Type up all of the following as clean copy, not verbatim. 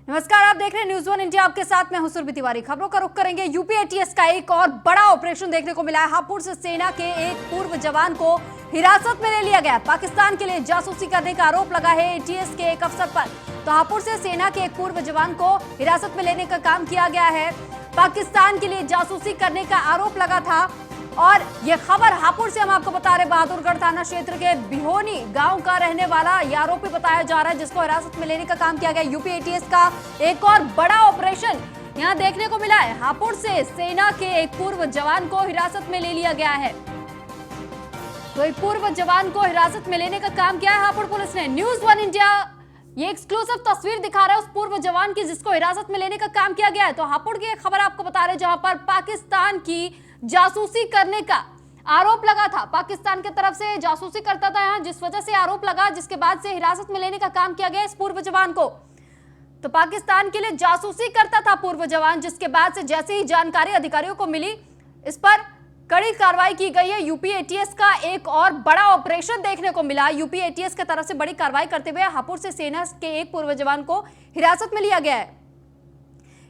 नमस्कार, आप देख रहे हैं न्यूज़ वन इंडिया। आपके साथ मैं हूं सुरभि तिवारी। खबरों का रुख करेंगे। यूपी एटीएस का एक और बड़ा ऑपरेशन देखने को मिला है। हापुड़ से सेना के एक पूर्व जवान को हिरासत में ले लिया गया। पाकिस्तान के लिए जासूसी करने का आरोप लगा है एटीएस के एक अफसर पर। तो हापुड़ से सेना के एक पूर्व जवान को हिरासत में लेने का काम किया गया है। पाकिस्तान के लिए जासूसी करने का आरोप लगा था और ये खबर हापुड़ से हम आपको बता रहे। बहादुरगढ़ थाना क्षेत्र के बिहोनी गांव का रहने वाला ये आरोपी बताया जा रहा है, जिसको हिरासत में लेने का काम किया गया। यूपी एटीएस का एक और बड़ा ऑपरेशन यहां देखने को मिला है। हापुड़ से सेना के एक पूर्व जवान को हिरासत में ले लिया गया है। तो एक पूर्व जवान को हिरासत में लेने का काम किया है हापुड़ पुलिस ने। न्यूज़ वन इंडिया ये एक्सक्लूसिव तस्वीर दिखा रहा है उस पूर्व जवान की जिसको हिरासत में लेने का काम किया गया है। तो हापुड़ की एक खबर आपको बता रहे, जहां पर पाकिस्तान की जासूसी करने का आरोप लगा था। पाकिस्तान की तरफ से जासूसी करता था यहां, जिस वजह से आरोप लगा, जिसके बाद से हिरासत में लेने का काम किया गया इस पूर्व जवान को। तो पाकिस्तान के लिए जासूसी करता था पूर्व जवान, जिसके बाद से जैसे ही जानकारी अधिकारियों को मिली, इस पर कड़ी कार्रवाई की गई है। यूपी एटीएस का एक और बड़ा ऑपरेशन देखने को मिला। यूपी एटीएस की तरफ से बड़ी कार्रवाई करते हुए हापुड़ से सेना के एक पूर्व जवान को हिरासत में लिया गया है।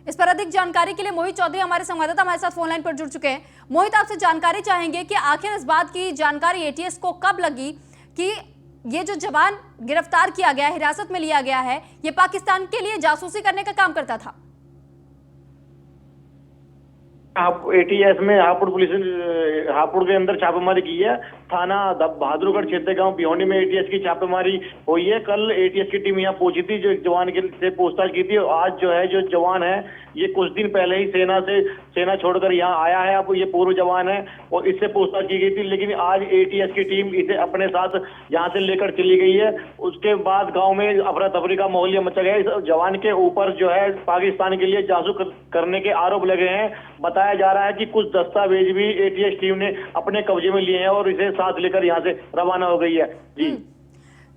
इस पर अधिक जानकारी के लिए मोहित चौधरी हमारे संवाददाता हमारे साथ फोन लाइन पर जुड़ चुके हैं। मोहित, आपसे जानकारी चाहेंगे कि आखिर इस बात की जानकारी एटीएस को कब लगी कि ये जो जवान गिरफ्तार किया गया, हिरासत में लिया गया है, ये पाकिस्तान के लिए जासूसी करने का काम करता था? एटीएस में हापुड़ पुलिस ने हापुड़ के अंदर छापेमारी की है। थाना बहादुरगढ़ क्षेत्र गांव बिहोनी में एटीएस की छापेमारी हुई है। कल एटीएस की टीम यहाँ पहुंची थी, जो एक जवान के से पूछताछ की थी। आज जो जवान है ये कुछ दिन पहले ही सेना छोड़कर यहाँ आया है। अब ये पूर्व जवान है और इससे पूछताछ की गई थी, लेकिन आज एटीएस की टीम इसे अपने साथ यहाँ से लेकर चली गई है। उसके बाद गाँव में अफरा तफरी का माहौल मचा गया। इस जवान के ऊपर जो है पाकिस्तान के लिए जासूस करने के आरोप लगे हैं। बताया जा रहा है कि कुछ दस्तावेज भी एटीएस टीम ने अपने कब्जे में लिए हैं और इसे साथ लेकर यहां से रवाना हो गई है। जी,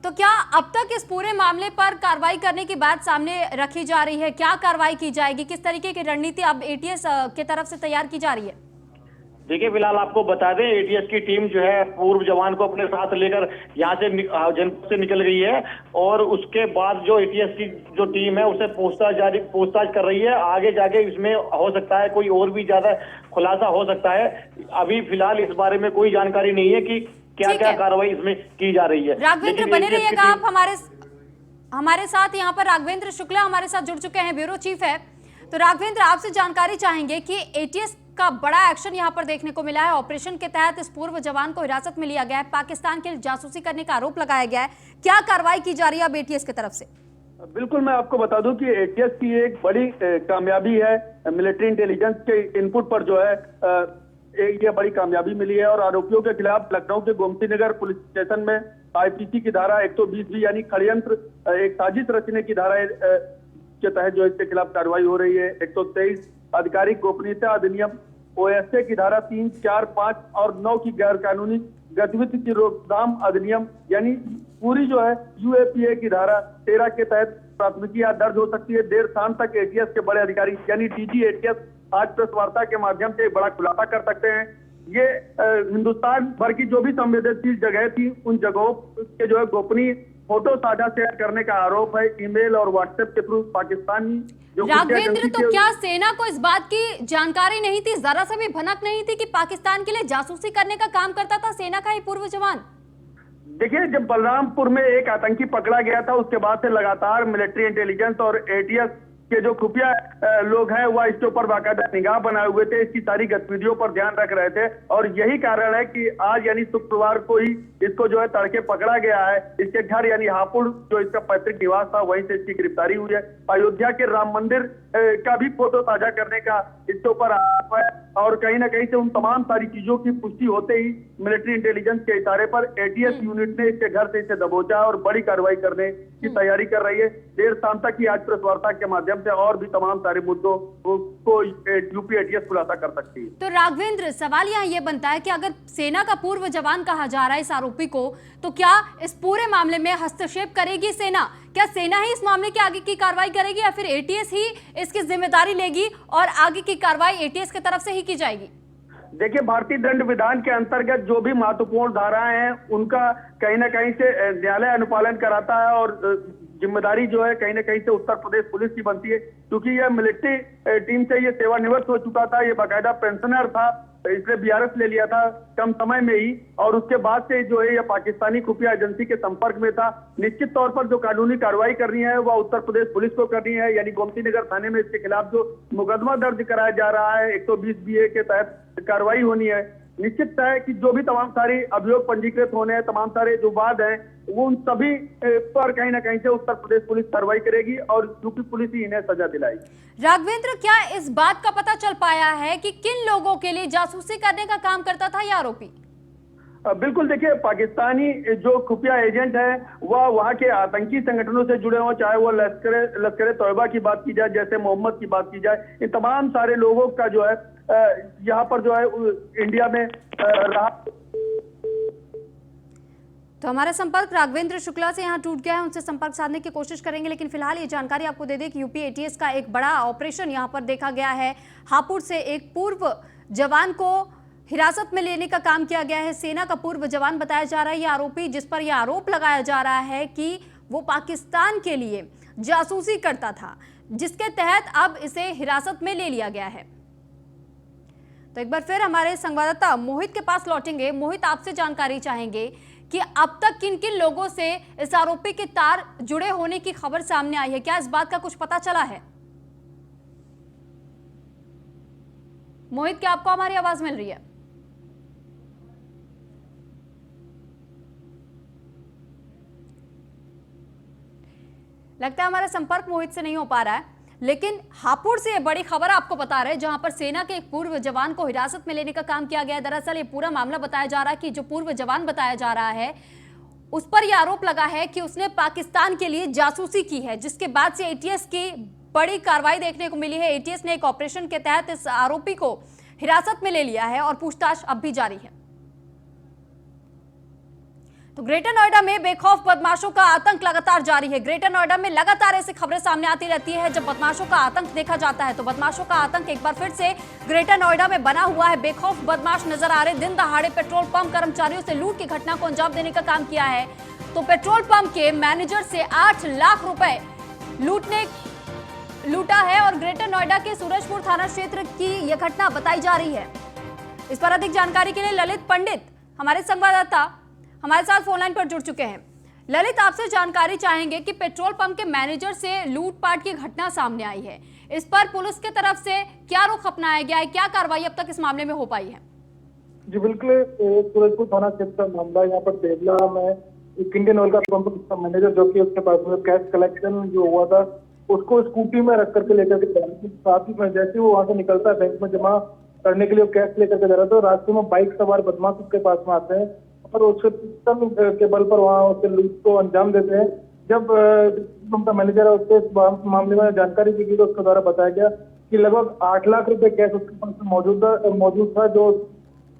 तो क्या अब तक इस पूरे मामले पर कार्रवाई करने की बात सामने रखी जा रही है? क्या कार्रवाई की जाएगी? किस तरीके की रणनीति अब एटीएस की तरफ से तैयार की जा रही है? देखिए, फिलहाल आपको बता दें एटीएस की टीम जो है पूर्व जवान को अपने साथ लेकर यहाँ से जनपद से निकल गई है और उसके बाद जो एटीएस की जो टीम है उसे पूछताछ कर रही है। आगे जाके इसमें हो सकता है कोई और भी ज्यादा खुलासा हो सकता है। अभी फिलहाल इस बारे में कोई जानकारी नहीं है कि क्या क्या कार्रवाई इसमें की जा रही है। राघवेंद्र, बने रहिएगा आप हमारे साथ। यहाँ पर राघवेंद्र शुक्ला हमारे साथ जुड़ चुके हैं, ब्यूरो चीफ है। तो राघवेंद्र, आपसे जानकारी चाहेंगे कि एटीएस का बड़ा एक्शन यहाँ पर देखने को मिला है। ऑपरेशन के तहत इस पूर्व जवान को हिरासत में लिया गया है। पाकिस्तान के जासूसी करने का आरोप लगाया गया है। क्या कार्रवाई की जा रही है अब एटीएस की तरफ से? बिल्कुल, मैं आपको बता दूं कि एटीएस की एक बड़ी कामयाबी है। मिलिट्री इंटेलिजेंस के इनपुट पर जो है ये बड़ी कामयाबी मिली है और आरोपियों के खिलाफ लखनऊ के गोमती नगर पुलिस स्टेशन में आईपीसी की धारा 120 यानी षड्यंत्र एक साजिश रचने की धारा के तहत जो इसके खिलाफ कार्रवाई हो रही है। 123 आधिकारिक गोपनीयता अधिनियम ओएसए की धारा 3, 4, 5 और 9 की गैर कानूनी गतिविधि की रोकथाम अधिनियम यानी पूरी जो है यूएपीए की धारा 13 के तहत प्राथमिकी दर्ज हो सकती है। देर शाम तक एटीएस के बड़े अधिकारी यानी डीजी एटीएस आज प्रेस वार्ता के माध्यम से बड़ा खुलासा कर सकते हैं। ये हिंदुस्तान भर की जो भी संवेदनशील जगह थी उन जगहों के जो है गोपनीय फोटो साझा शेयर करने का आरोप है। ईमेल और व्हाट्सएप के थ्रू पाकिस्तानी राघवेंद्र, तो क्या सेना को इस बात की जानकारी नहीं थी, जरा सा भी भनक नहीं थी कि पाकिस्तान के लिए जासूसी करने का काम करता था सेना का ही पूर्व जवान? देखिए, जब बलरामपुर में एक आतंकी पकड़ा गया था उसके बाद से लगातार मिलिट्री इंटेलिजेंस और एटीएस के जो खुफिया लोग हैं वह इसके ऊपर बाकायदा निगाह बनाए हुए थे, इसकी सारी गतिविधियों पर ध्यान रख रहे थे और यही कारण है कि आज यानी शुक्रवार को ही इसको जो है तड़के पकड़ा गया है। इसके घर यानी हापुड़ जो इसका पैतृक निवास था वहीं से इसकी गिरफ्तारी हुई है। अयोध्या के राम मंदिर का भी फोटो साझा करने का इसके ऊपर आरोप है और कहीं ना कहीं से उन तमाम सारी चीजों की पुष्टि होते ही मिलिट्री इंटेलिजेंस के इशारे पर एटीएस यूनिट ने इसके घर से इसे दबोचा और बड़ी कार्रवाई करने की तैयारी कर रही है। देर शाम तक ही आज प्रेस वार्ता के माध्यम से और भी तमाम सारे मुद्दों को यूपी एटीएस खुलासा कर सकती है। तो राघवेंद्र, सवाल यहाँ ये बनता है कि अगर सेना का पूर्व जवान कहा जा रहा है इस आरोपी को, तो क्या इस पूरे मामले में हस्तक्षेप करेगी सेना? क्या सेना ही इस मामले की आगे की कार्रवाई करेगी या फिर एटीएस ही इसकी जिम्मेदारी लेगी और आगे की कार्रवाई एटीएस की तरफ से ही की जाएगी? देखिए, भारतीय दंड विधान के अंतर्गत जो भी महत्वपूर्ण धाराएं हैं उनका कहीं ना कहीं से न्यायालय अनुपालन कराता है और जिम्मेदारी जो है कहीं ना कहीं से उत्तर प्रदेश पुलिस की बनती है, क्योंकि यह मिलिट्री टीम से ये सेवानिवृत्त हो चुका था, ये बाकायदा पेंशनर था, इसने बीआरएस ले लिया था कम समय में ही, और उसके बाद से जो है यह पाकिस्तानी खुफिया एजेंसी के संपर्क में था। निश्चित तौर पर जो कानूनी कार्रवाई करनी है वह उत्तर प्रदेश पुलिस को करनी है, यानी गोमती नगर थाने में इसके खिलाफ जो मुकदमा दर्ज कराया जा रहा है 120 BA के तहत कार्रवाई होनी है। निश्चित है कि जो भी तमाम सारी अभियोग पंजीकृत होने हैं, तमाम सारे जो वाद हैं, वो उन सभी पर कहीं ना कहीं से उत्तर प्रदेश पुलिस कार्रवाई करेगी और यूपी पुलिस ही इन्हें सजा दिलाएगी। राघवेंद्र, क्या इस बात का पता चल पाया है कि किन लोगों के लिए जासूसी करने का काम करता था ये आरोपी? बिल्कुल, देखिए, पाकिस्तानी जो खुफिया एजेंट है वह वहाँ के आतंकी संगठनों से जुड़े हों, चाहे वो लश्कर तौयबा की बात की जाए, जैसे मोहम्मद की बात की जाए, इन तमाम सारे लोगों का जो है यहाँ पर जो है इंडिया में रहा। तो हमारा संपर्क राघवेंद्र शुक्ला से यहाँ टूट गया है, उनसे संपर्क साधने की कोशिश करेंगे, लेकिन फिलहाल ये जानकारी आपको दे दें कि यूपी एटीएस का एक बड़ा ऑपरेशन यहाँ पर देखा गया है। हापुड़ से एक पूर्व जवान को हिरासत में लेने का काम किया गया है। सेना का पूर्व जवान बताया जा रहा है ये आरोपी, जिस पर यह आरोप लगाया जा रहा है कि वो पाकिस्तान के लिए जासूसी करता था, जिसके तहत अब इसे हिरासत में ले लिया गया है। तो एक बार फिर हमारे संवाददाता मोहित के पास लौटेंगे। मोहित, आपसे जानकारी चाहेंगे कि अब तक किन किन लोगों से इस आरोपी के तार जुड़े होने की खबर सामने आई है, क्या इस बात का कुछ पता चला है? मोहित, क्या आपको हमारी आवाज मिल रही है? लगता है हमारा संपर्क मोहित से नहीं हो पा रहा है, लेकिन हापुड़ से ये बड़ी खबर आपको बता रहे हैं, जहां पर सेना के एक पूर्व जवान को हिरासत में लेने का काम किया गया है। दरअसल ये पूरा मामला बताया जा रहा है कि जो पूर्व जवान बताया जा रहा है उस पर यह आरोप लगा है कि उसने पाकिस्तान के लिए जासूसी की है, जिसके बाद से एटीएस की बड़ी कार्रवाई देखने को मिली है। एटीएस ने एक ऑपरेशन के तहत इस आरोपी को हिरासत में ले लिया है और पूछताछ अब भी जारी है। तो ग्रेटर नोएडा में बेखौफ बदमाशों का आतंक लगातार जारी है। ग्रेटर नोएडा में लगातार ऐसी खबरें सामने आती रहती है। जब बदमाशों का आतंक देखा जाता है तो बदमाशों का आतंक एक बार फिर से ग्रेटर नोएडा में बना हुआ है। बेखौफ बदमाश नजर आ रहे, दिन दहाड़े पेट्रोल पंप कर्मचारियों से लूट की घटना को अंजाम देने का काम किया है। तो पेट्रोल पंप के मैनेजर से 8 लाख रुपए लूटा है और ग्रेटर नोएडा के सूरजपुर थाना क्षेत्र की यह घटना बताई जा रही है। इस पर अधिक जानकारी के लिए ललित पंडित हमारे संवाददाता हमारे साथ फोनलाइन पर जुड़ चुके हैं। ललित, आपसे जानकारी चाहेंगे कि पेट्रोल पंप के मैनेजर से लूटपाट की घटना सामने आई है, इस पर पुलिस की तरफ से क्या रुख अपनाया गया है, क्या कार्रवाई अब तक इस मामले में हो पाई है? जी बिल्कुल, सूरजपुर थाना क्षेत्र का मामला। यहाँ पर देवला में एक इंडियन ऑयल का पंप का मैनेजर, जो कि उसके पास में कैश कलेक्शन जो हुआ था उसको स्कूटी में रख करके लेकर के जा रहा था। साथ ही में जैसे वो वहां से निकलता है बैंक में जमा करने के लिए कैश लेकर के जा रहा था, रास्ते में बाइक सवार बदमाश उसके पास में आते हैं और उसके पिस्टल के बल पर वहां उसके लूट को अंजाम देते हैं। जब पंप का मैनेजर है उसके इस मामले में जानकारी दी गई तो उसके द्वारा बताया गया कि लगभग 8 लाख रुपए कैश उसके पास मौजूद था, जो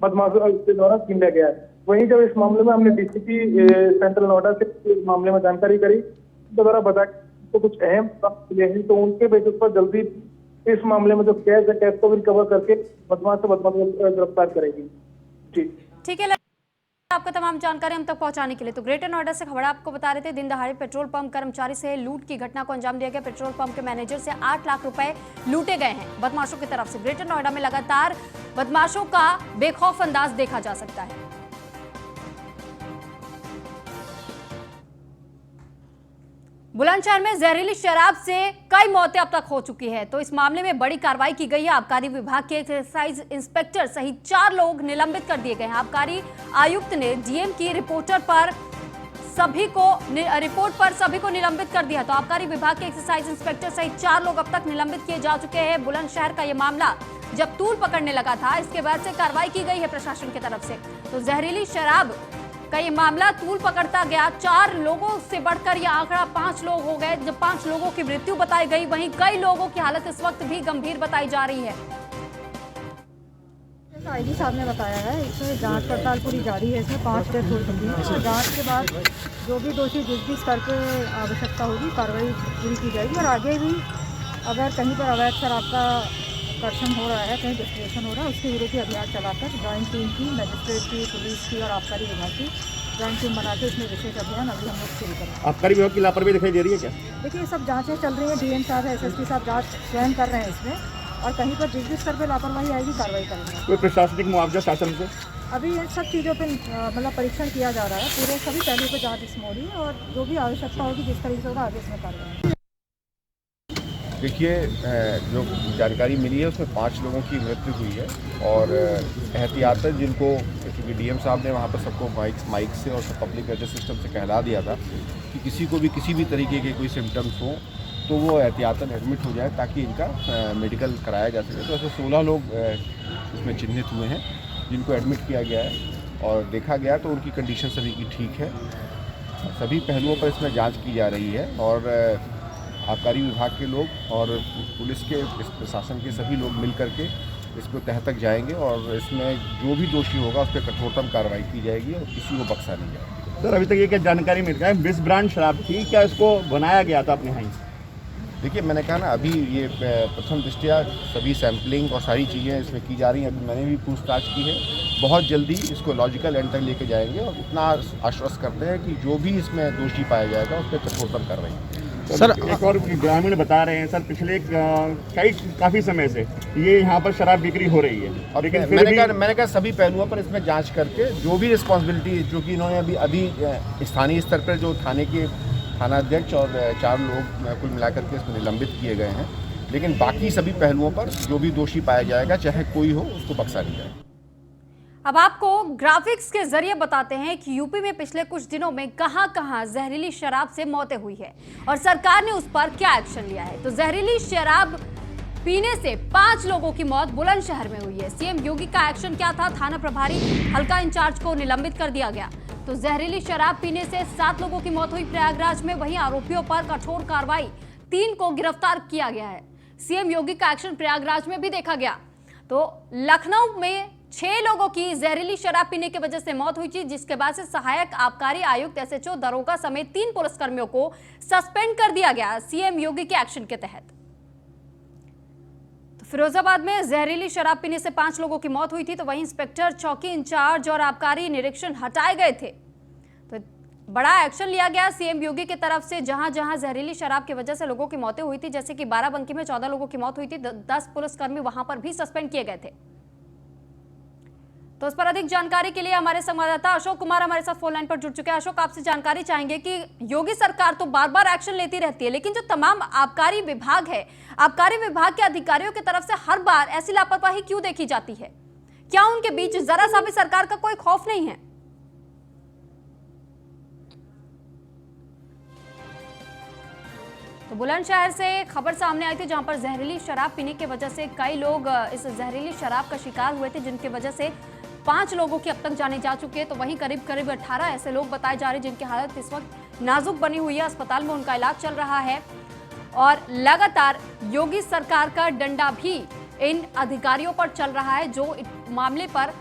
बदमाशों के द्वारा छीन लिया गया है। वहीं जब इस मामले में हमने डीसीपी सेंट्रल नोएडा से इस मामले में जानकारी करी, उसके द्वारा बताया तो कुछ अहम तथ्य मिले हैं, तो उनके बेसिस पर जल्दी इस मामले में जो कैश है कैश को भी रिकवर करके बदमाश से बदमाश गिरफ्तार करेगी। जी ठीक है, आपका तमाम जानकारी हम तक पहुंचाने के लिए। तो ग्रेटर नोएडा से खबर आपको बता रहे थे, दिन दहाड़े पेट्रोल पंप कर्मचारी से लूट की घटना को अंजाम दिया गया। पेट्रोल पंप के मैनेजर से 8 लाख रुपए लूटे गए हैं बदमाशों की तरफ से। ग्रेटर नोएडा में लगातार बदमाशों का बेखौफ अंदाज देखा जा सकता है। बुलंदशहर में जहरीली शराब से कई मौतें अब तक हो चुकी है, तो इस मामले में बड़ी कार्रवाई की गई है। आबकारी विभाग के एक्साइज इंस्पेक्टर सहित 4 लोग निलंबित कर दिए गए हैं। आबकारी आयुक्त ने डीएम की रिपोर्ट पर सभी को निलंबित कर दिया। तो आबकारी विभाग के एक्साइज इंस्पेक्टर सहित 4 लोग अब तक निलंबित किए जा चुके हैं। बुलंदशहर का यह मामला जब तूल पकड़ने लगा था, इसके बाद से कार्रवाई की गई है प्रशासन की तरफ से। तो जहरीली शराब का ये मामला तूल पकड़ता गया। 4 लोगों से बढ़कर यह आंकड़ा 5 लोग हो गए। जब 5 लोगों की मृत्यु बताई गई, वहीं कई लोगों की हालत इस वक्त भी गंभीर बताई जा रही है। आईडी साहब ने बताया है, इसमें जांच पड़ताल पूरी जारी है। इसमें 5 डेथ हो चुकी है। जांच के बाद जो भी दोषी जिस स्तर पे आवश्यकता होगी कार्रवाई पूरी की जाएगी। और आगे भी अगर कहीं पर अवैध शराब का कर्षण हो रहा है, कहीं डिस्ट्रेशन हो रहा है, उसके विरोधी अभियान चलाकर जॉइंट टीम की, मजिस्ट्रेट की, पुलिस की और आबकारी विभाग की जॉइंट टीम बनाकर इसमें विशेष अभियान अभी हम लोग शुरू कर रहे हैं। आबकारी विभाग की लापरवाही दिखाई दे रही है क्या? देखिए, ये सब जाँचें चल रही हैं, डीएम साहब एसएसपी साहब जाँच स्वयं कर रहे हैं इसमें, और कहीं पर जिस स्तर पर लापरवाही आएगी कार्रवाई करेंगे। कोई प्रशासनिक मुआवजा शासन से? अभी इन सब चीज़ों पे मतलब परीक्षण किया जा रहा है, पूरे सभी पहलू पर जाँच इसमें हो रही है, और जो भी आवश्यकता होगी जिस तरीके से होगा आगे इसमें कार्रवाई। देखिए, जो जानकारी मिली है उसमें 5 लोगों की मृत्यु हुई है, और एहतियातन जिनको, क्योंकि डीएम साहब ने वहाँ पर सबको माइक से और पब्लिक एड्रेस सिस्टम से कहला दिया था कि किसी को भी किसी भी तरीके के कोई सिम्टम्स हों तो वो एहतियातन एडमिट हो जाए ताकि इनका मेडिकल कराया जा सके। तो ऐसे 16 लोग इसमें चिन्हित हुए हैं जिनको एडमिट किया गया है, और देखा गया तो उनकी कंडीशन सभी की ठीक है। सभी पहलुओं पर इसमें जांच की जा रही है, और आबकारी विभाग के लोग और पुलिस के, प्रशासन के सभी लोग मिल करके इसको तह तक जाएंगे, और इसमें जो भी दोषी होगा उस पर कठोरतम कार्रवाई की जाएगी और किसी को बख्शा नहीं जाएगा। सर, अभी तक ये क्या जानकारी मिल रहा है, 20 ब्रांड शराब थी, क्या इसको बनाया गया था अपने यहाँ? देखिए, मैंने कहा ना, अभी ये प्रथम दृष्टया सभी सैम्पलिंग और सारी चीज़ें इसमें की जा रही हैं। अभी मैंने भी पूछताछ की है, बहुत जल्दी इसको लॉजिकल एंड तक लेके जाएंगे, और इतना आश्वस्त करते हैं कि जो भी इसमें दोषी पाया जाएगा उस पर कठोरतम कार्रवाई। सर, एक और ग्रामीण बता रहे हैं सर, पिछले काफ़ी समय से ये यहाँ पर शराब बिक्री हो रही है, और लेकिन मैंने कहा सभी पहलुओं पर इसमें जांच करके जो भी रिस्पॉन्सिबिलिटी, जो कि इन्होंने अभी स्थानीय स्तर पर जो थाने के थानाध्यक्ष और 4 लोग कुल मिलाकर के इसमें निलंबित किए गए हैं, लेकिन बाकी सभी पहलुओं पर जो भी दोषी पाया जाएगा, चाहे कोई हो, उसको बख्शा नहीं जाएगा। अब आपको ग्राफिक्स के जरिए बताते हैं कि यूपी में पिछले कुछ दिनों में कहां-कहां जहरीली शराब से मौतें हुई है और सरकार ने उस पर क्या एक्शन लिया है। तो जहरीली शराब पीने से 5 लोगों की मौत बुलंदशहर में हुई है। सीएम योगी का एक्शन क्या था? थाना प्रभारी हल्का इंचार्ज को निलंबित कर दिया गया। तो जहरीली शराब पीने से 7 लोगों की मौत हुई प्रयागराज में, वहीं आरोपियों पर कठोर कार्रवाई, 3 को गिरफ्तार किया गया है। सीएम योगी का एक्शन प्रयागराज में भी देखा गया। तो लखनऊ में 6 लोगों की जहरीली शराब पीने की वजह से मौत हुई थी, जिसके बाद से सहायक आबकारी आयुक्त, एसएचओ, दरोगा समेत 3 पुलिसकर्मियों को सस्पेंड कर दिया गया सीएम योगी के एक्शन के तहत। तो फिरोजाबाद में जहरीली शराब पीने से 5 लोगों की मौत हुई थी, तो वहीं इंस्पेक्टर, चौकी इंचार्ज और आबकारी निरीक्षण हटाए गए थे। तो बड़ा एक्शन लिया गया सीएम योगी की तरफ से। जहां जहां जहरीली शराब की वजह से लोगों की मौतें हुई थी, जैसे कि बाराबंकी में 14 लोगों की मौत हुई थी, 10 पुलिसकर्मी वहां पर भी सस्पेंड किए गए थे। तो इस पर अधिक जानकारी के लिए हमारे संवाददाता अशोक कुमार हमारे साथ फोन लाइन पर जुड़ चुके हैं। अशोक, आपसे जानकारी चाहेंगे कि योगी सरकार तो बार बार एक्शन लेती रहती है, लेकिन जो तमाम आबकारी विभाग है, आबकारी विभाग के अधिकारियों की तरफ से हर बार ऐसी लापरवाही क्यों देखी जाती है? क्या उनके बीच जरा सा भी सरकार का कोई खौफ नहीं है? तो बुलंदशहर से खबर सामने आई थी, जहां पर जहरीली शराब पीने की वजह से कई लोग इस जहरीली शराब का शिकार हुए थे, जिनकी वजह से 5 लोगों की अब तक जाने जा चुकी है। तो वहीं करीब 18 ऐसे लोग बताए जा रहे हैं जिनकी हालत इस वक्त नाजुक बनी हुई है, अस्पताल में उनका इलाज चल रहा है। और लगातार योगी सरकार का डंडा भी इन अधिकारियों पर चल रहा है जो मामले पर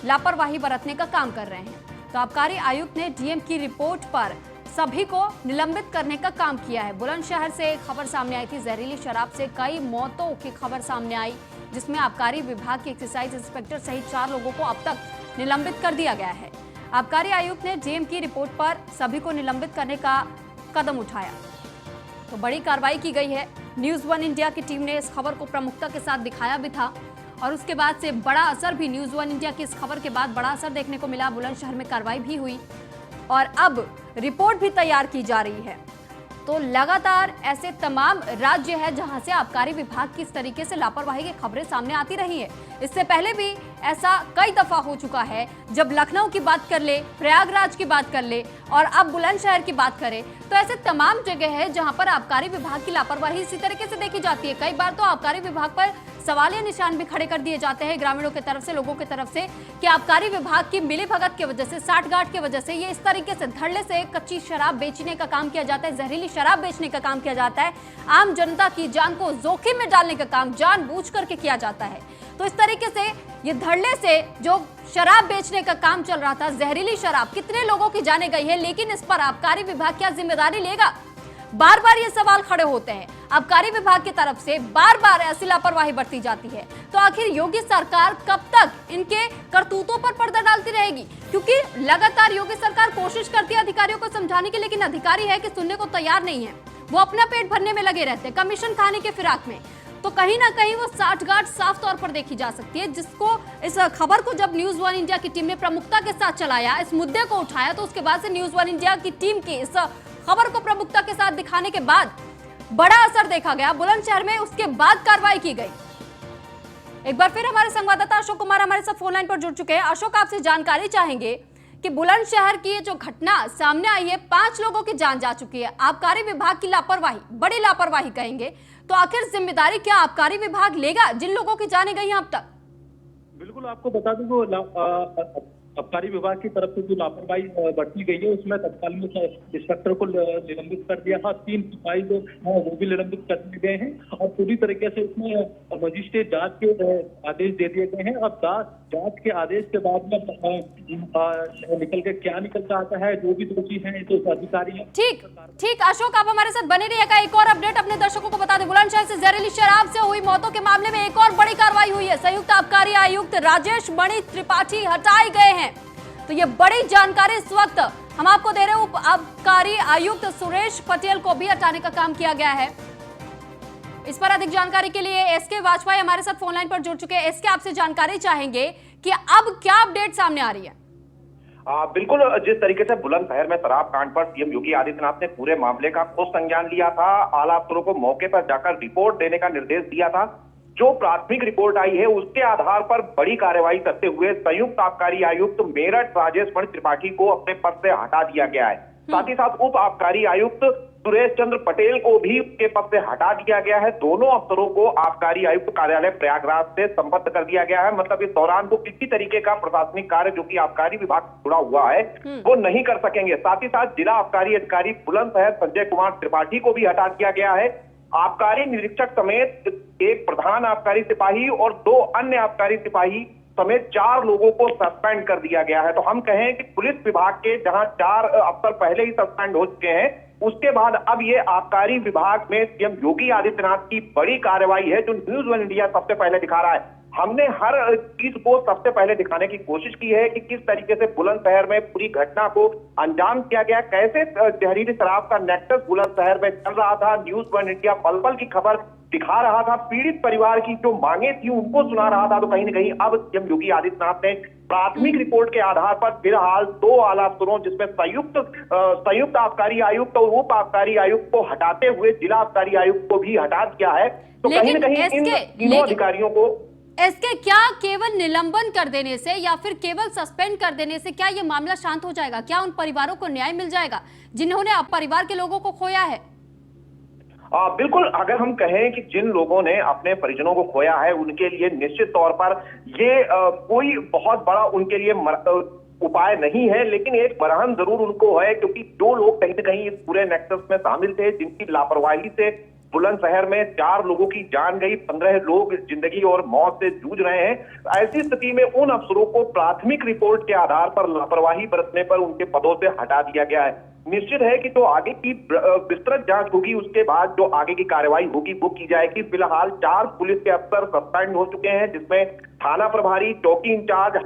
लापरवाही बरतने का काम कर रहे हैं। तो आबकारी आयुक्त ने डीएम की रिपोर्ट पर सभी को निलंबित करने का काम किया है। बुलंदशहर से खबर सामने आई थी, जहरीली शराब से कई मौतों की खबर सामने आई, जिसमें आबकारी विभाग के एक्साइज इंस्पेक्टर सहित 4 लोगों को अब तक निलंबित कर दिया गया है। आबकारी आयुक्त ने डीएम की रिपोर्ट पर सभी को निलंबित करने का कदम उठाया। तो बड़ी कार्रवाई की गई है। न्यूज़ 1 इंडिया की टीम ने इस खबर को प्रमुखता के साथ दिखाया भी था, और उसके बाद से बड़ा असर भी, न्यूज़ 1 इंडिया की इस खबर के बाद बड़ा असर देखने को मिला। बुलंदशहर में कार्रवाई भी हुई और अब रिपोर्ट भी तैयार की जा रही है। तो लगातार ऐसे तमाम राज्य है जहां से आबकारी विभाग की इस तरीके से लापरवाही की खबरें सामने आती रही है। इससे पहले भी ऐसा कई दफा हो चुका है। जब लखनऊ की बात कर ले, प्रयागराज की बात कर ले और अब बुलंदशहर की बात करें, तो ऐसे तमाम जगह है जहां पर आबकारी विभाग की लापरवाही इसी तरीके से देखी जाती है। कई बार तो आबकारी विभाग पर सवालिया निशान भी खड़े कर दिए जाते हैं ग्रामीणों की तरफ से, लोगों की तरफ से, कि आबकारी विभाग की मिलीभगत की वजह से, साठगांठ की वजह से ये इस तरीके से धड़ल्ले से कच्ची शराब बेचने का काम किया जाता है, जहरीली शराब बेचने का काम किया जाता है, आम जनता की जान को जोखिम में डालने का काम जानबूझ करके किया जाता है। तो इस तरीके से ये धड़ल्ले से जो शराब बेचने का काम चल रहा था, जहरीली शराब, कितने लोगों की जाने गई है, लेकिन इस पर आबकारी विभाग क्या जिम्मेदारी लेगा? बार बार ये सवाल खड़े होते हैं, आबकारी विभाग की तरफ से बार बार ऐसी लापरवाही बरती जाती है, तो आखिर योगी सरकार कब तक इनके करतूतों पर पर्दा डालती रहेगी? क्योंकि लगातार योगी सरकार कोशिश करती है अधिकारियों को समझाने की, लेकिन अधिकारी है कि सुनने को तैयार नहीं है। वो अपना पेट भरने में लगे रहते हैं, कमीशन खाने के फिराक में। तो कहीं ना कहीं वो साठगांठ साफ तौर पर देखी जा सकती है, जिसको इस खबर को जब न्यूज वन इंडिया की टीम ने प्रमुखता के साथ चलाया, इस मुद्दे को उठाया, तो उसके बाद से न्यूज वन इंडिया की टीम की इस खबर को प्रमुखता के साथ दिखाने के बाद बड़ा असर देखा गया बुलंदशहर में। उसके बाद कार्रवाई की गई। एक बार फिर हमारे संवाददाता अशोक कुमार हमारे साथ फोन लाइन पर जुड़ चुके हैं। अशोक, आपसे जानकारी चाहेंगे कि बुलंदशहर की जो घटना सामने आई है, 5 लोगों की जान जा चुकी है, आबकारी विभाग की लापरवाही, बड़ी लापरवाही कहेंगे, तो आखिर जिम्मेदारी क्या आबकारी विभाग लेगा जिन लोगों की जाने गई हैं अब तक? बिल्कुल, आपको बता दूं वो आबकारी विभाग की तरफ से जो लापरवाही बरती गई है उसमें तत्काल में इंस्पेक्टर को निलंबित कर दिया था। 3 सिपाही जो वो भी निलंबित कर दिए गए हैं और पूरी तरीके से इसमें मजिस्ट्रेट जांच के आदेश दे दिए गए हैं। अब जांच के आदेश के बाद में निकल के क्या निकलता आता है, जो भी दोषी हैं तो अधिकारी हैं। ठीक अशोक, आप हमारे साथ बने रहिएगा। एक और अपडेट अपने दर्शकों को बता दें, बुलंदशहर से जहरीली शराब से हुई मौतों के मामले में एक और बड़ी कार्रवाई हुई है। संयुक्त आबकारी आयुक्त राजेश मणि त्रिपाठी हटाए गए हैं। तो ये बड़ी जानकारी इस वक्त हम आपको दे रहे हैं। उप आबकारी आयुक्त सुरेश पटेल को भी हटाने का काम किया गया है। इस पर अधिक जानकारी के लिए एसके वाजपेयी हमारे साथ फोन लाइन पर जुड़ चुके हैं। एसके, आपसे जानकारी चाहेंगे कि अब क्या अपडेट सामने आ रही है? बिल्कुल, जिस तरीके से बुलंदशहर में शराब कांड पर सीएम योगी आदित्यनाथ ने पूरे मामले का ठोस संज्ञान लिया था, आला अफसरों को मौके पर जाकर रिपोर्ट देने का निर्देश दिया था, जो प्राथमिक रिपोर्ट आई है उसके आधार पर बड़ी कार्रवाई करते हुए संयुक्त आबकारी आयुक्त मेरठ राजेश मणि त्रिपाठी को अपने पद से हटा दिया गया है। साथ ही साथ उप आबकारी आयुक्त सुरेश चंद्र पटेल को भी उसके पद से हटा दिया गया है। दोनों अफसरों को आबकारी आयुक्त कार्यालय प्रयागराज से संबद्ध कर दिया गया है। मतलब इस दौरान वो किसी तरीके का प्रशासनिक कार्य जो कि आबकारी विभाग से जुड़ा हुआ है वो नहीं कर सकेंगे। साथ ही साथ जिला आबकारी अधिकारी बुलंदशहर संजय कुमार त्रिपाठी को भी हटा दिया गया है। आबकारी निरीक्षक समेत एक प्रधान आबकारी सिपाही और 2 अन्य आबकारी सिपाही समेत 4 लोगों को सस्पेंड कर दिया गया है। तो हम कहें कि पुलिस विभाग के जहां 4 अफसर पहले ही सस्पेंड हो चुके हैं, उसके बाद अब ये आबकारी विभाग में सीएम योगी आदित्यनाथ की बड़ी कार्रवाई है जो न्यूज वन इंडिया सबसे पहले दिखा रहा है। हमने हर चीज को सबसे पहले दिखाने की कोशिश की है कि किस तरीके से बुलंदशहर में पूरी घटना को अंजाम किया गया, कैसे जहरीली शराब का नेक्सस बुलंदशहर में चल रहा था। न्यूज वन इंडिया पल पल की खबर दिखा रहा था, पीड़ित परिवार की जो मांगे थी उनको सुना रहा था। तो कहीं ना कहीं अब सीएम योगी आदित्यनाथ ने प्राथमिक रिपोर्ट के आधार पर फिलहाल 2 आला अफसरों जिसमें संयुक्त आबकारी आयुक्त और उप आबकारी आयुक्त को हटाते हुए जिला आबकारी आयुक्त को भी हटा दिया है। तो कहीं ना कहीं इन तीनों अधिकारियों को इसके क्या केवल निलंबन कर देने से या फिर केवल सस्पेंड कर देने से क्या ये मामला शांत हो जाएगा? क्या उन परिवारों को न्याय मिल जाएगा जिन्होंने परिवार के लोगों को खोया है? बिल्कुल, अगर हम कहें कि जिन लोगों ने अपने परिजनों को खोया है उनके लिए निश्चित तौर पर ये कोई बहुत बड़ा उनके लिए उपाय नहीं है, लेकिन एक मरहम जरूर उनको है, क्योंकि जो लोग कहीं ना कहीं इस पूरे नेक्सस में शामिल थे, जिनकी लापरवाही से बुलंदशहर में 4 लोगों की जान गई, 15 लोग जिंदगी और मौत से जूझ रहे हैं। ऐसी स्थिति में उन अफसरों को प्राथमिक रिपोर्ट के आधार पर लापरवाही बरतने पर उनके पदों से हटा दिया गया है। निश्चित है कि जो आगे की विस्तृत जांच होगी उसके बाद जो आगे की कार्रवाई होगी वो की जाएगी। फिलहाल 4 पुलिस के अफसर सस्पेंड हो चुके हैं, जिसमें थाना प्रभारी, चौकी इंचार्ज,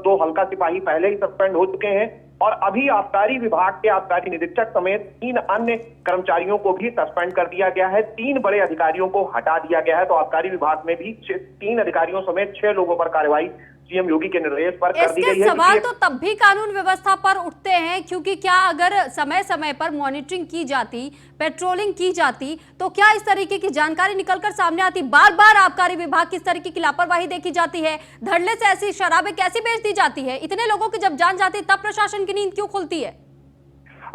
2 हल्का सिपाही पहले ही सस्पेंड हो चुके हैं और अभी आबकारी विभाग के आबकारी निरीक्षक समेत 3 अन्य कर्मचारियों को भी सस्पेंड कर दिया गया है। 3 बड़े अधिकारियों को हटा दिया गया है। तो आबकारी विभाग में भी 3 अधिकारियों समेत 6 लोगों पर कार्रवाई सीएम योगी के निर्देश पर कर दी गई है। सवाल तो तब भी कानून व्यवस्था पर उठते हैं, क्योंकि क्या अगर समय समय पर मॉनिटरिंग की जाती, पेट्रोलिंग की जाती, तो क्या इस तरीके की जानकारी निकलकर सामने आती? बार बार आबकारी विभाग की इस तरीके की लापरवाही देखी जाती है, धड़ल्ले से ऐसी शराबें कैसी बेच दी जाती है? इतने लोगों की जब जान जाती तब प्रशासन की नींद क्यों खुलती है?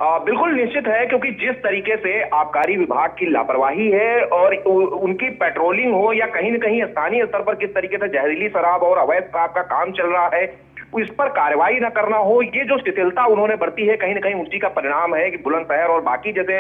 बिल्कुल निश्चित है, क्योंकि जिस तरीके से आबकारी विभाग की लापरवाही है और उनकी पेट्रोलिंग हो या कहीं न कहीं स्थानीय स्तर पर किस तरीके से जहरीली शराब और अवैध शराब का काम चल रहा है, इस पर कार्रवाई न करना हो, ये जो शिथिलता उन्होंने बरती है कहीं ना कहीं उसी का परिणाम है कि बुलंदशहर और बाकी जैसे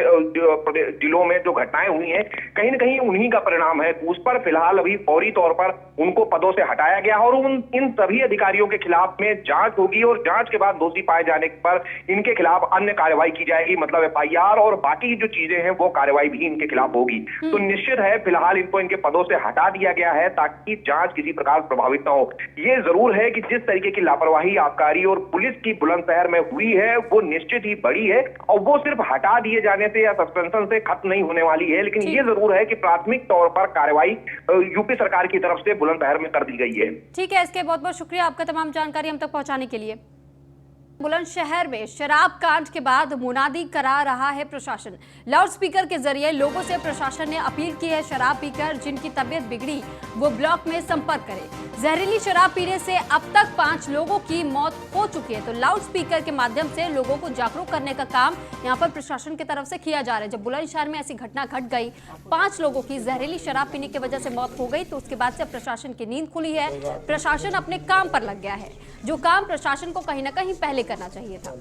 जिलों में जो घटनाएं हुई हैं कहीं ना कहीं उन्हीं का परिणाम है। उस पर फिलहाल अभी फौरी तौर पर उनको पदों से हटाया गया और इन सभी अधिकारियों के खिलाफ में जांच होगी और जांच के बाद दोषी पाए जाने पर इनके खिलाफ अन्य कार्रवाई की जाएगी, मतलब FIR और बाकी जो चीजें हैं वो कार्रवाई भी इनके खिलाफ होगी। तो निश्चित है फिलहाल इनको इनके पदों से हटा दिया गया है ताकि जांच किसी प्रकार प्रभावित न हो। ये जरूर है कि जिस तरीके की लापरवाही आबकारी और पुलिस की बुलंदशहर में हुई है वो निश्चित ही बड़ी है और वो सिर्फ हटा दिए जाने से या सस्पेंशन से खत्म नहीं होने वाली है, लेकिन ये जरूर है कि प्राथमिक तौर पर कार्रवाई यूपी सरकार की तरफ से बुलंदशहर में कर दी गई है। ठीक है, इसके बहुत बहुत शुक्रिया आपका तमाम जानकारी हम तक पहुंचाने के लिए। बुलंदशहर में शराब कांड के बाद मुनादी करा रहा है प्रशासन। लाउडस्पीकर के जरिए लोगों से प्रशासन ने अपील की है, शराब पीकर जिनकी तबीयत बिगड़ी वो ब्लॉक में संपर्क करें। जहरीली शराब पीने से अब तक 5 लोगों की मौत हो चुकी है, तो लाउडस्पीकर के माध्यम से लोगों को जागरूक करने का काम यहाँ पर प्रशासन की तरफ से किया जा रहा है। जब बुलंदशहर में ऐसी घटना घट गई, 5 लोगों की जहरीली शराब पीने की वजह से मौत हो गई, तो उसके बाद से प्रशासन की नींद खुली है, प्रशासन अपने काम पर लग गया है, जो काम प्रशासन को कहीं ना कहीं पहले करना चाहिए था।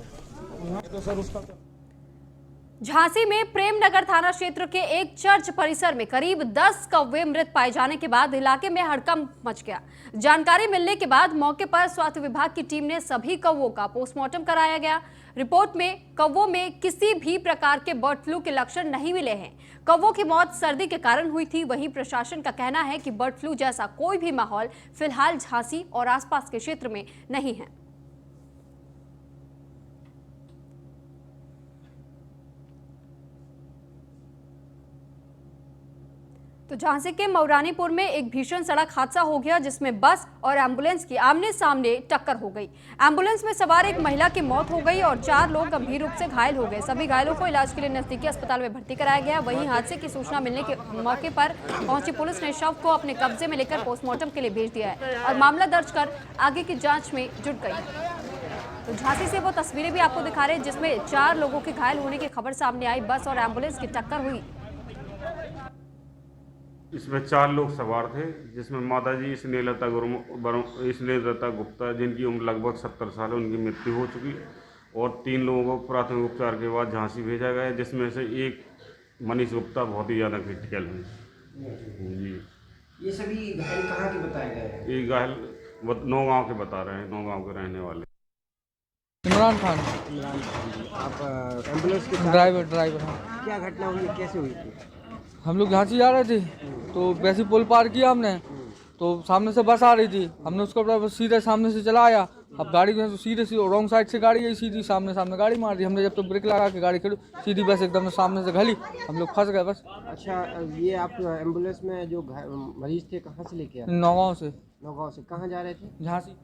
झांसी में प्रेमनगर थाना क्षेत्र के एक चर्च परिसर में करीब 10 कौवे मृत पाए जाने के बाद इलाके में हड़कंप मच गया। जानकारी मिलने के बाद मौके पर स्वास्थ्य विभाग की टीम ने सभी कौवों का पोस्टमार्टम कराया गया। रिपोर्ट में कौवों में किसी भी प्रकार के बर्ड फ्लू के लक्षण नहीं मिले हैं। कौवों की मौत सर्दी के कारण हुई थी। वहीं प्रशासन का कहना है कि बर्ड फ्लू जैसा कोई भी माहौल फिलहाल झांसी और आसपास के क्षेत्र में नहीं है। तो झांसी के मौरानीपुर में एक भीषण सड़क हादसा हो गया, जिसमें बस और एम्बुलेंस की आमने सामने टक्कर हो गई। एम्बुलेंस में सवार एक महिला की मौत हो गई और 4 लोग गंभीर रूप से घायल हो गए। सभी घायलों को इलाज के लिए नजदीकी अस्पताल में भर्ती कराया गया। वहीं हादसे की सूचना मिलने के मौके पर पहुंची पुलिस ने शव को अपने कब्जे में लेकर पोस्टमार्टम के लिए भेज दिया है और मामला दर्ज कर आगे की जाँच में जुट गई। तो झांसी से वो तस्वीरें भी आपको दिखा रहे हैं जिसमें 4 लोगों के घायल होने की खबर सामने आई। बस और एम्बुलेंस की टक्कर हुई। इसमें 4 लोग सवार थे, जिसमें माताजी स्नेहलता गुप्ता जिनकी उम्र लगभग 70 साल है, उनकी मृत्यु हो चुकी और 3 लोगों को प्राथमिक उपचार के बाद झांसी भेजा गया, जिसमें से एक मनीष गुप्ता बहुत ही ज़्यादा क्रिटिकल है जी। ये सभी घायल कहाँ के बताए गए? ये घायल नौगांव के बता रहे हैं, नौगांव के रहने वाले। इमरान खान। आप एम्बुलेंस के ड्राइवर। हाँ। क्या घटना हुई, कैसे हुई थी? हम लोग झांसी जा रहे थे तो वैसे पुल पार किया हमने, तो सामने से बस आ रही थी, हमने उसको सीधे सामने से चला आया। अब गाड़ी जो है सीधे रॉन्ग साइड से गाड़ी आई, सीधी सामने गाड़ी मार दी। हमने जब तो ब्रेक लगा के गाड़ी खड़ी, सीधी बस एकदम सामने से घली, हम लोग फंस गए बस। अच्छा, ये आप एम्बुलेंस में जो मरीज थे कहाँ से लेके आए? नौगांव से। नौगांव से कहाँ जा रहे थे? झांसी।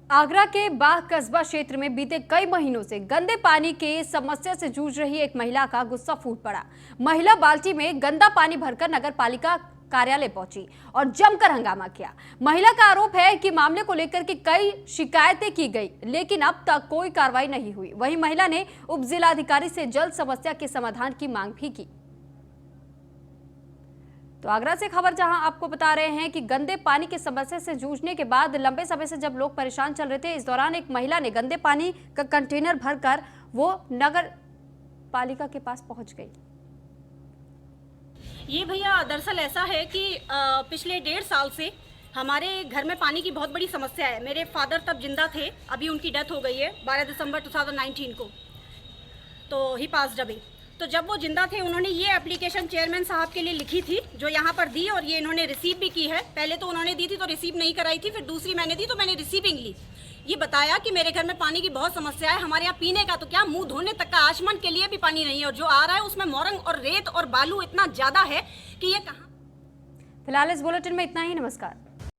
आगरा के बाग कस्बा क्षेत्र में बीते कई महीनों से गंदे पानी के समस्या से जूझ रही एक महिला का गुस्सा फूट पड़ा। महिला बाल्टी में गंदा पानी भरकर नगर पालिका कार्यालय पहुंची और जमकर हंगामा किया। महिला का आरोप है कि मामले को लेकर के कई शिकायतें की गई, लेकिन अब तक कोई कार्रवाई नहीं हुई। वहीं महिला ने उप जिलाधिकारी से जल्द समस्या के समाधान की मांग भी की। तो आगरा से खबर जहां आपको बता रहे हैं कि गंदे पानी की समस्या से जूझने के बाद लंबे समय से जब लोग परेशान चल रहे थे, इस दौरान एक महिला ने गंदे पानी का कंटेनर भरकर वो नगर पालिका के पास पहुंच गई। ये भैया दरअसल ऐसा है कि पिछले 1.5 साल से हमारे घर में पानी की बहुत बड़ी समस्या है। मेरे फादर तब जिंदा थे, अभी उनकी डेथ हो गई है 12 दिसंबर 2019 को, तो ही पास्ड अवे। तो जब वो जिंदा थे उन्होंने ये एप्लीकेशन चेयरमैन साहब के लिए लिखी थी, जो यहाँ पर दी और ये इन्होंने रिसीव भी की है। पहले तो उन्होंने दी थी तो रिसीव नहीं कराई थी, फिर दूसरी मैंने दी तो मैंने रिसीविंग ली। ये बताया कि मेरे घर में पानी की बहुत समस्या है, हमारे यहाँ पीने का तो क्या मुंह धोने तक का आचमन के लिए भी पानी नहीं है, और जो आ रहा है उसमें मोरंग और रेत और बालू इतना ज्यादा है कि ये कहाँ। फिलहाल इस बुलेटिन में इतना ही। नमस्कार।